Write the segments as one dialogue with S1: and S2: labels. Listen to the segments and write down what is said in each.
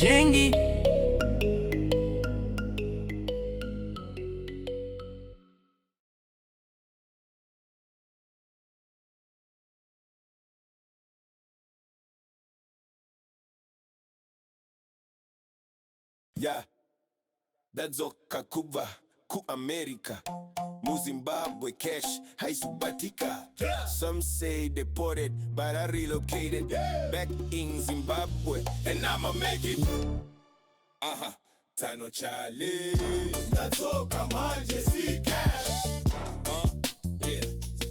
S1: Jengi.
S2: Yeah, that's Kakuba, Ku America, Mu Zimbabwe cash, Haisubatika. Some say deported, but I relocated back in Zimbabwe, and I'ma make it. Tsano Charle, that's manje see cash. Yeah,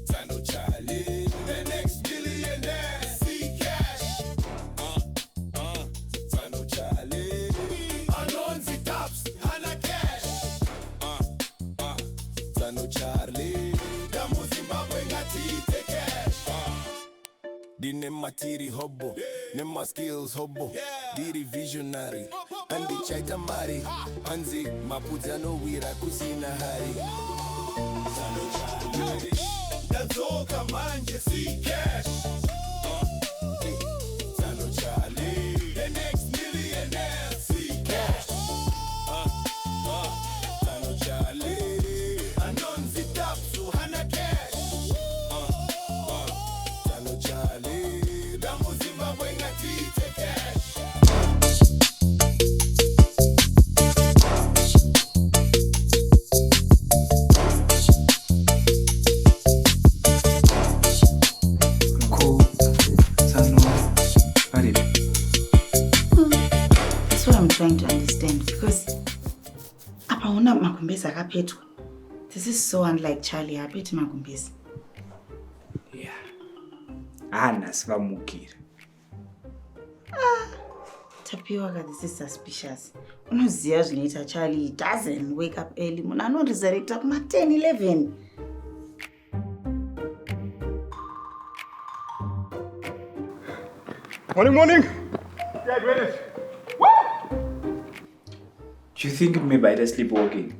S2: Tsano Charle, the next millionaire see cash. Tsano Charle. Tsano Charle, damu Zimbabwe ngati take cash. Dine matiri hobo, nema skills hobo, diri visionary, andi chaita mari, anzi mapudza no wira kusina hari. Tsano Charle, dazoka manje see cash. Tsano Charle, the next millionaire see cash. Tsano Charle. Tsano Charle, damu Zimbabwe ngati take cash.
S3: That's what I'm trying to understand, because apaona magumbezi akapetwa. This is so unlike Charlie. Apeti magumbezi.
S4: Yeah. Ana sivamukira.
S3: Tapiwa, this is suspicious. Unoziya zvinoita Charlie. He doesn't wake up early. Munhu anoresurrecta kuma 10-11.
S5: Morning. Yeah, ready.
S4: Do you think maybe I just sleepwalking?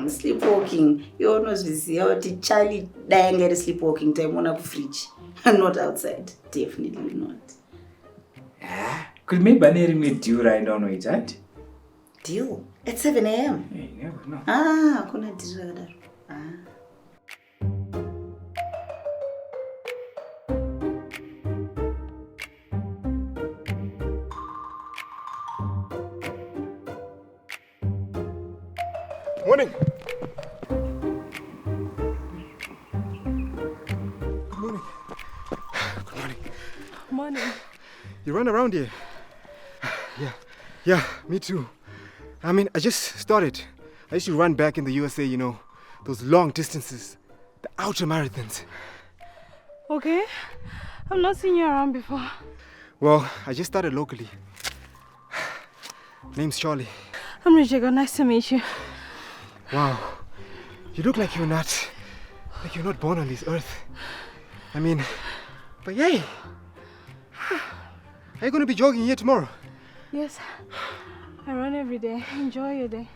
S3: Sleepwalking. You unozviziva kuti Charlie daingere sleepwalking time ona kufridge. Not outside. Definitely not.
S4: Yeah. Could maybe ane rimwe deal right now noita ati?
S3: Deal? At 7 a.m.?
S4: Yeah, you never know.
S3: Kuna deal rakadaro.
S5: Morning. Good morning.
S6: Morning.
S5: You run around here? Yeah, me too. I mean, I just started. I used to run back in the USA, you know, those long distances, the ultra marathons.
S6: Okay. I've not seen you around before.
S5: Well, I just started locally. Name's Charlie.
S6: I'm Rujeko. Nice to meet you.
S5: Wow, you look like you're not born on this earth. I mean, but yay! Are you going to be jogging here tomorrow?
S6: Yes, I run every day. Enjoy your day.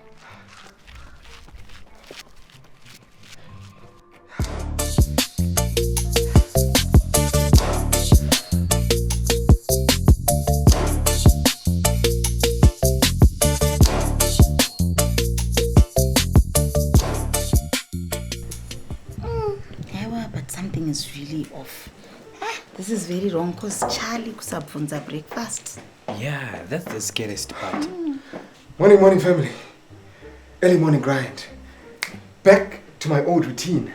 S3: Something is really off. This is very wrong because Charlie kusabvunza breakfast.
S4: Yeah, that's the scariest part.
S5: Morning, family. Early morning grind. Back to my old routine.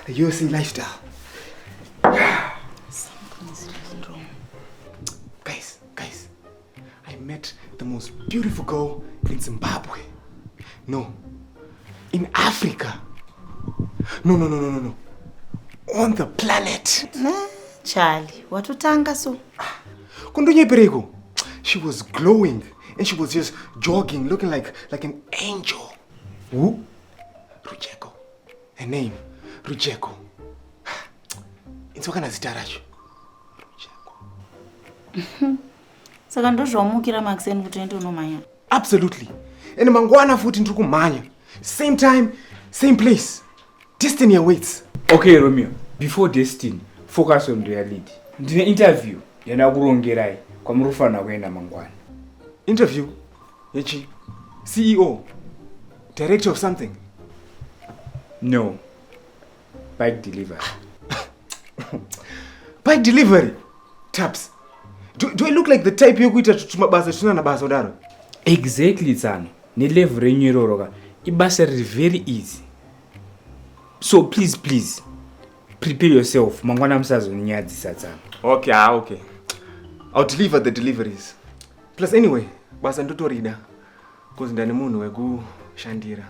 S5: The USA lifestyle.
S3: Something is really wrong.
S5: Guys, I met the most beautiful girl in Zimbabwe. No, in Africa. No. On the planet.
S3: Charlie, watutanga so?
S5: Kundunyepereko. She was glowing and she was just jogging, looking like an angel. Who? Rujeko. Her name, Rujeko. Insokana zita racho.
S3: Rujeko. Saka ndozvamukira Maxen kuti ende unomanya.
S5: Absolutely. And mangwana futi ndiri kumanya. Same time, same place. Destiny awaits.
S4: Okay, Romeo. Before destiny, focus on reality. Ndine interview yana kurongerai kwamurufana kuenda mangwana.
S5: Interview? Yechi? CEO? Director of something?
S4: No. Bike delivery.
S5: Bike delivery? Taps. Do I look like the type you kuita tumabasa tuna na basa odaro?
S4: Exactly, Tsano. Ni level renyiroroka. Ibasa is very easy. So please, prepare yourself. Mangwana msazo nyadzisa Tsano.
S5: Okay. I'll deliver the deliveries. Plus anyway, basa ndotorida. Cause ndani munhu weku shandira.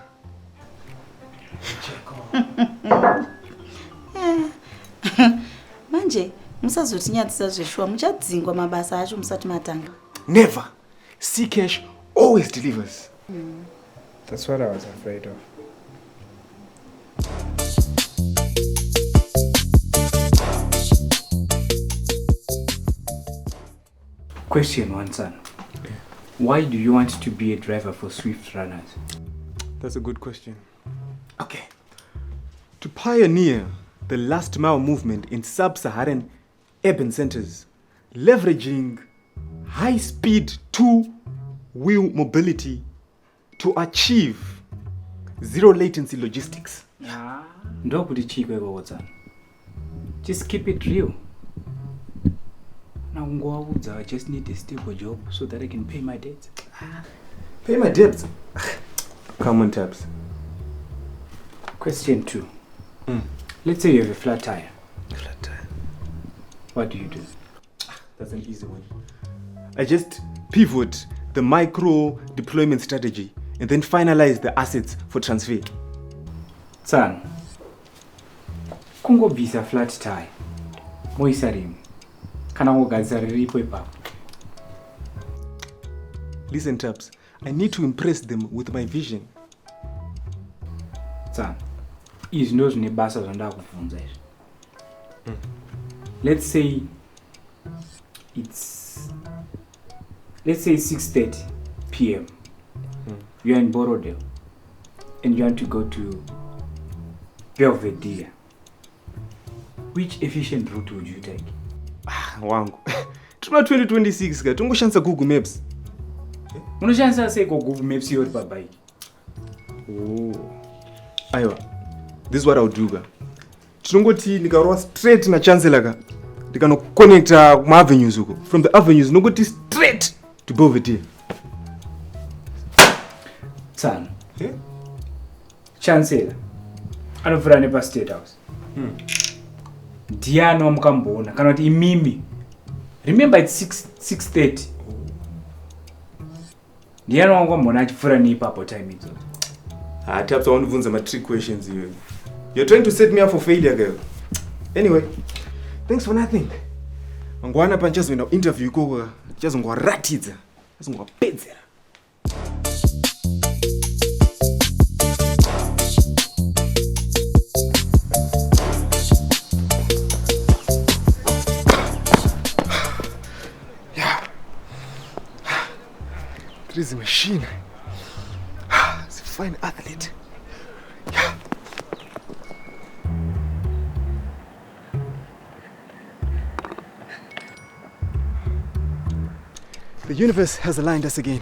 S3: Manje musazotinyadzisa zveshwa muchadzingwa mabasa acho musati matanga.
S5: Never. C-Cash always delivers.
S4: That's what I was afraid of. Question 1, son. Why do you want to be a driver for Swift Runners?
S5: That's a good question. Okay. To pioneer the last mile movement in sub-Saharan urban centers, leveraging high-speed two-wheel mobility to achieve zero-latency logistics.
S4: Ndokuti chikwe kwa Tsano. Just keep it real. I just need a stable job so that I can pay my debts.
S5: Pay my debts? Come on, Tabs.
S4: Question 2. Let's say you have a flat tire.
S5: Flat tire.
S4: What do you do?
S5: That's an easy one. I just pivot the micro deployment strategy and then finalize the assets for transfer.
S4: Tsano. Kungobvisa flat tire. Moisa rim. Kana kugadzira riripo ipapo.
S5: Listen, Tabs. I need to impress them with my vision.
S4: Tsano. Izvi ndo zvine basa zvandava kubvunza izvi. Let's say it's 6:30 p.m. You are in Borodale and you want to go to Belvedere. Which efficient route would you take?
S5: Wangu. Tuna 2026 ka tungoshandisa Google Maps.
S4: Unoshandisa sei Google Maps yori pabike?
S5: Aiwa. This is what I'll do ga. Tinongoti nikarowa straight na chancellor ka. Ndikanokuconnecta kuma avenues uko. From the avenues nongoti straight to Belvedere.
S4: Tsano. Chancellor. Anofura nepa State House. Ndiani wamukamboona kana kuti imimi. Remember it's 6:30. Ndiani wamukamboona achifura neipapo time idzodzo.
S5: Taps, I want to answer my trick questions here. You're trying to set me up for failure, girl. Anyway, thanks for nothing. Mangwana panchazo ina interview ko chazo ngwaratidza. Chazo ngwapedzera. Yeah. There is a machine. It's a fine athlete. Yeah. The universe has aligned us again.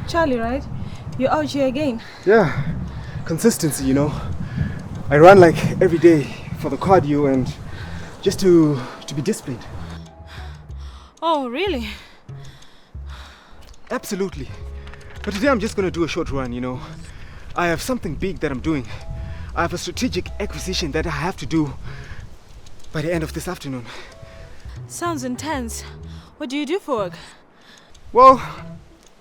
S6: Charlie, right? You're out here again.
S5: Yeah, consistency, you know. I run like every day for the cardio and just to be disciplined.
S6: Oh, really?
S5: Absolutely. But today I'm just going to do a short run, you know. I have something big that I'm doing. I have a strategic acquisition that I have to do by the end of this afternoon.
S6: Sounds intense. What do you do for work?
S5: Well,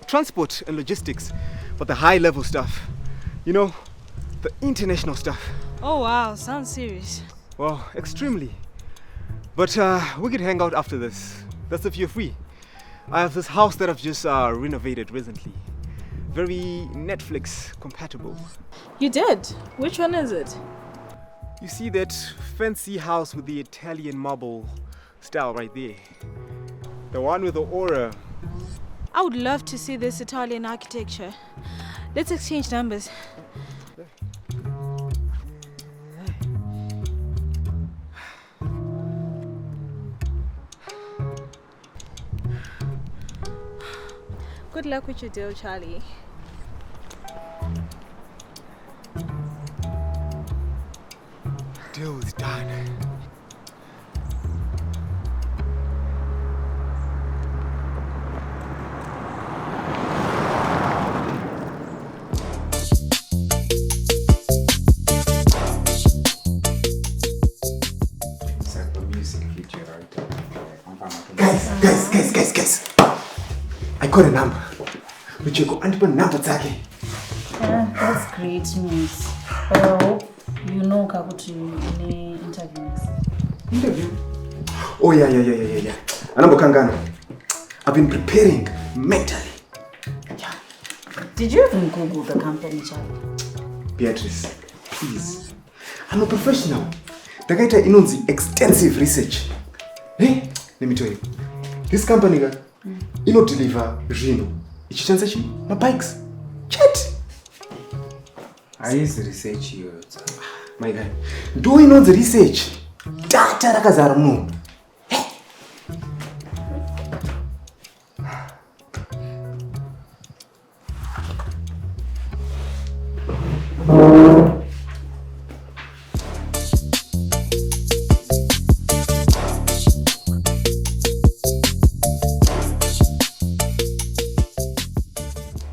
S5: transport and logistics, but the high-level stuff. You know, the international stuff.
S6: Oh, wow. Sounds serious.
S5: Well, extremely. But we could hang out after this. That's if you're free. I have this house that I've just renovated recently. Very Netflix compatible.
S6: You did? Which one is it?
S5: You see that fancy house with the Italian marble style right there? The one with the aura.
S6: I would love to see this Italian architecture. Let's exchange numbers. Good luck with your deal, Charlie.
S5: Deal is done. Guys. I got a number. Rujeko, and put number zake.
S3: Yeah, that's great news. But I hope you know Kakuti in interviews.
S5: Interview? Oh, yeah. Anambo Kangana. I've been preparing mentally.
S3: Yeah. Did you even Google the company, Charlie?
S5: Beatrice, please. I'm a professional. The guy knows the extensive research. Hey, let me tell you. This company, deliver Rino. My bikes. Chat.
S4: I use the research here.
S5: My guy, do we know the research? Data rakazarmu.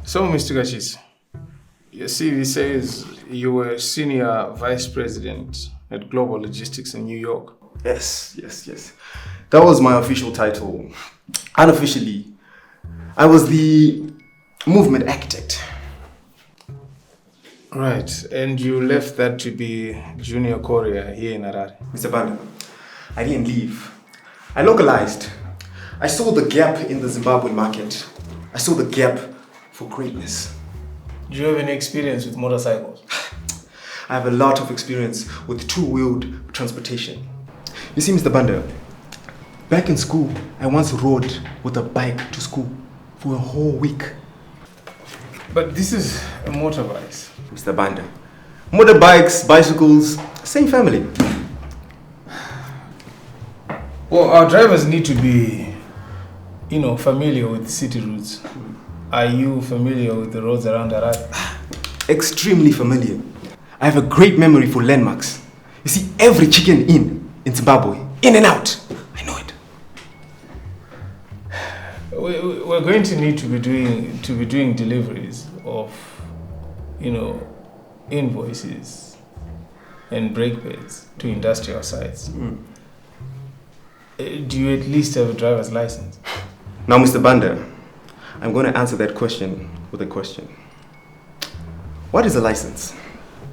S1: So, Mr. Gachis, your CV says you were Senior Vice President at Global Logistics in New York.
S5: Yes. That was my official title. Unofficially, I was the movement architect.
S1: Right, and you left that to be junior courier here in Harare.
S5: Mr. Banda, I didn't leave. I localized. I saw the gap in the Zimbabwean market. I saw the gap for greatness.
S1: Do you have any experience with motorcycles?
S5: I have a lot of experience with two-wheeled transportation. You see, Mr. Banda, back in school, I once rode with a bike to school for a whole week.
S1: But this is a motorbike.
S5: Mr. Banda, motorbikes, bicycles, same family.
S1: Well, our drivers need to be, familiar with city routes. Are you familiar with the roads around Harare?
S5: Extremely familiar. I have a great memory for landmarks. You see, every chicken inn in Zimbabwe, in and out. I know it.
S1: We're going to need to be doing deliveries of, invoices and brake pads to industrial sites. Do you at least have a driver's license?
S5: Now, Mr. Banda, I'm going to answer that question with a question. What is a license?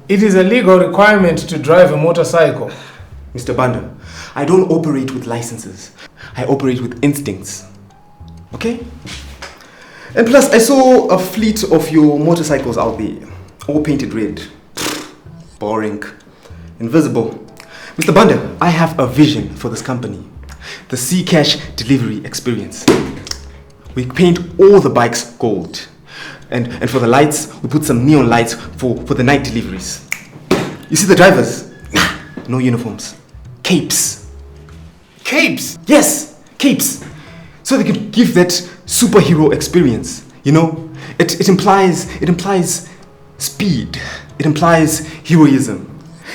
S1: It is a legal requirement to drive a motorcycle.
S5: Mr. Banda, I don't operate with licenses. I operate with instincts. Okay? And plus, I saw a fleet of your motorcycles out there, all painted red. Boring. Invisible. Mr. Banda, I have a vision for this company. The C-Cash delivery experience. We paint all the bikes gold. And for the lights, we put some neon lights for the night deliveries. You see the drivers? No uniforms. Capes.
S1: Capes?
S5: Yes, capes. So they could give that superhero experience. It implies speed. It implies heroism.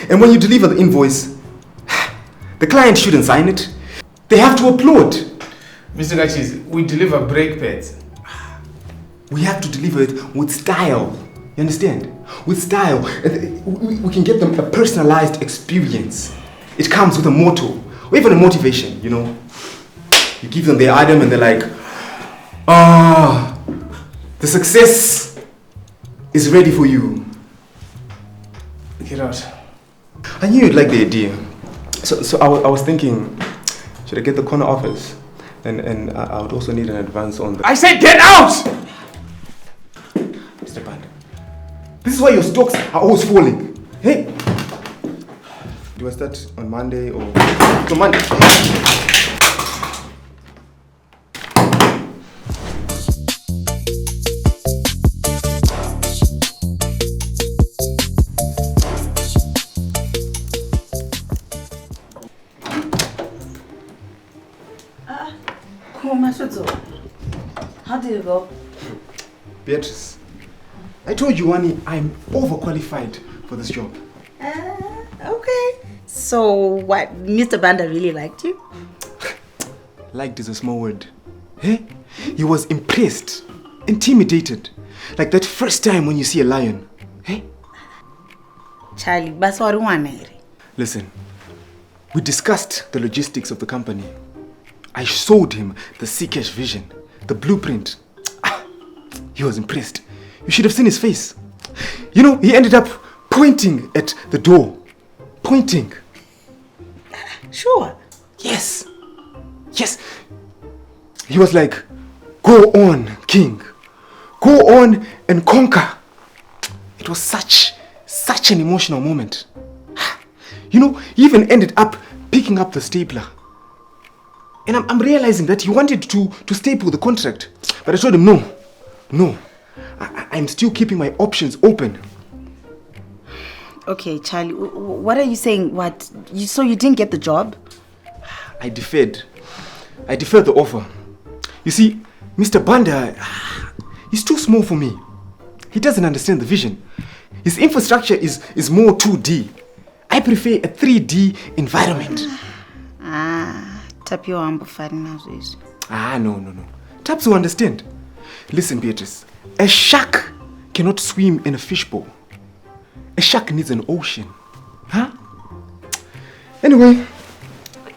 S5: And when you deliver the invoice, the client shouldn't sign it. They have to applaud.
S1: Mr. Gachis, we deliver brake pads.
S5: We have to deliver it with style. You understand? With style. We can get them a personalized experience. It comes with a motto, or even a motivation, You give them the item and they're like, the success is ready for you.
S1: Get out.
S5: I knew you'd like the idea. So I was thinking, should I get the corner office? And I would also need an advance on the...
S1: I said get out!
S5: Mr. Banda, this is why your stocks are always falling. Hey! Do I start on Monday or... So Monday.
S3: How do you go?
S5: Beatrice, I told you, Wani, I'm overqualified for this job.
S3: Okay. So what, Mr. Banda really liked you?
S5: Liked is a small word. Eh? He was impressed, intimidated. Like that first time when you see a lion. Eh?
S3: Charlie, baswari wanere.
S5: Listen, we discussed the logistics of the company. I showed him the Seacash vision, the blueprint. He was impressed. You should have seen his face. You know, he ended up pointing at the door. Pointing.
S3: Sure.
S5: Yes. Yes. He was like, go on, king. Go on and conquer. It was such an emotional moment. You know, he even ended up picking up the stapler. And I'm realizing that he wanted to staple the contract. But I told him, no. I'm still keeping my options open.
S3: Okay, Charlie, what are you saying? So you didn't get the job?
S5: I deferred the offer. You see, Mr. Banda, he's too small for me. He doesn't understand the vision. His infrastructure is more 2D. I prefer a 3D environment.
S3: Tapiwa ambufani nazo hizo.
S5: No. Taps will understand. Listen, Beatrice. A shark cannot swim in a fishbowl. A shark needs an ocean. Huh? Anyway,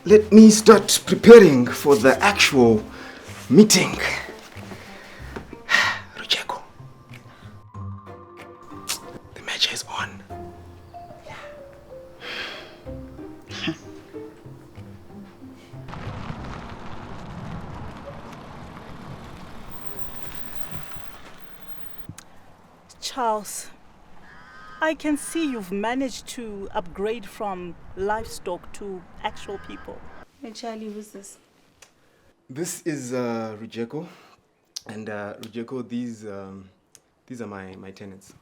S5: let me start preparing for the actual meeting. Rujeko. The match is on.
S7: Charles, I can see you've managed to upgrade from livestock to actual people.
S3: Hey, Charlie, who's this?
S5: This is Rujeko. And Rujeko, these are my tenants.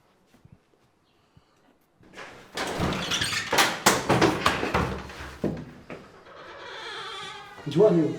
S8: Njwani.